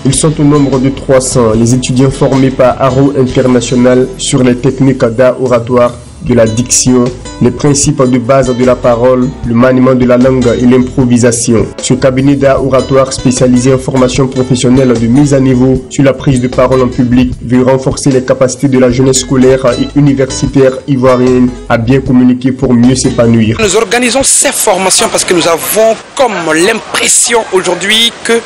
Ils sont au nombre de 300, les étudiants formés par Arrow International sur les techniques d'art oratoire, de la diction, les principes de base de la parole, le maniement de la langue et l'improvisation. Ce cabinet d'art oratoire spécialisé en formation professionnelle de mise à niveau sur la prise de parole en public veut renforcer les capacités de la jeunesse scolaire et universitaire ivoirienne à bien communiquer pour mieux s'épanouir. Nous organisons ces formations parce que nous avons comme l'impression aujourd'hui que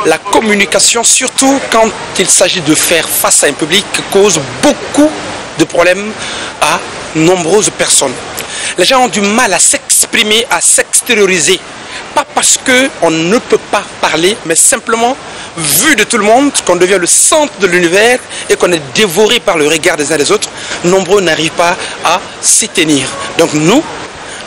la communication, surtout quand il s'agit de faire face à un public, cause beaucoup de problèmes à nombreuses personnes. Les gens ont du mal à s'exprimer, à s'extérioriser. Pas parce qu'on ne peut pas parler, mais simplement, vu de tout le monde, qu'on devient le centre de l'univers et qu'on est dévoré par le regard des uns des autres, nombreux n'arrivent pas à s'y tenir. Donc nous,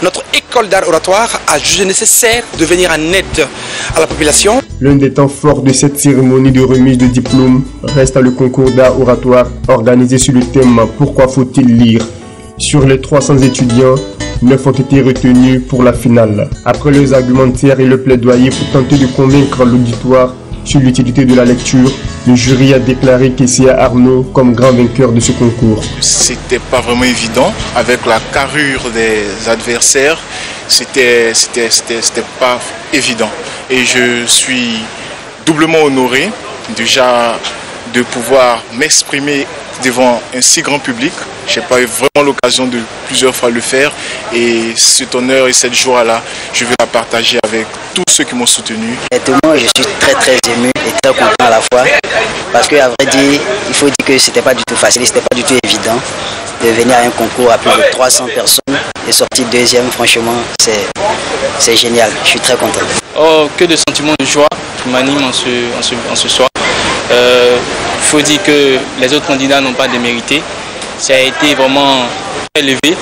notre école d'art oratoire a jugé nécessaire de venir en aide à la population. L'un des temps forts de cette cérémonie de remise de diplôme reste le concours d'art oratoire organisé sur le thème « Pourquoi faut-il lire ?» Sur les 300 étudiants, 9 ont été retenus pour la finale. Après leurs argumentaires et le plaidoyer pour tenter de convaincre l'auditoire sur l'utilité de la lecture, le jury a déclaré Kessia Arnaud comme grand vainqueur de ce concours. C'était pas vraiment évident avec la carrure des adversaires. C'était pas évident. Et je suis doublement honoré déjà de pouvoir m'exprimer devant un si grand public. Je n'ai pas eu vraiment l'occasion de plusieurs fois le faire et cet honneur et cette joie-là, je vais la partager avec tous ceux qui m'ont soutenu. Honnêtement, je suis très ému et très content à la fois parce qu'à vrai dire, il faut dire que c'était pas du tout facile, c'était pas du tout évident de venir à un concours à plus de 300 personnes et sortir deuxième. Franchement, c'est génial, je suis très content. Oh, que de sentiments de joie qui m'animent en ce soir. Il faut dire que les autres candidats n'ont pas démérité. Ça a été vraiment élevé.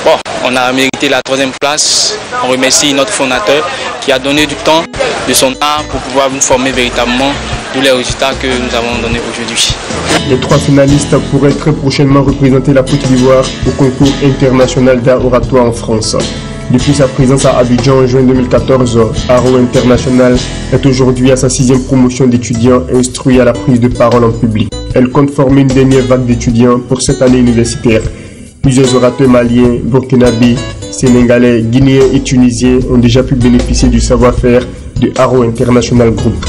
Bon, on a mérité la 3e place. On remercie notre fondateur qui a donné du temps, de son art pour pouvoir nous former véritablement tous les résultats que nous avons donnés aujourd'hui. Les 3 finalistes pourraient très prochainement représenter la Côte d'Ivoire au concours international d'art oratoire en France. Depuis sa présence à Abidjan en juin 2014, Arrow International est aujourd'hui à sa 6e promotion d'étudiants instruits à la prise de parole en public. Elle compte former une dernière vague d'étudiants pour cette année universitaire. Plusieurs orateurs maliens, burkinabés, sénégalais, guinéens et tunisiens ont déjà pu bénéficier du savoir-faire de Arrow International Group.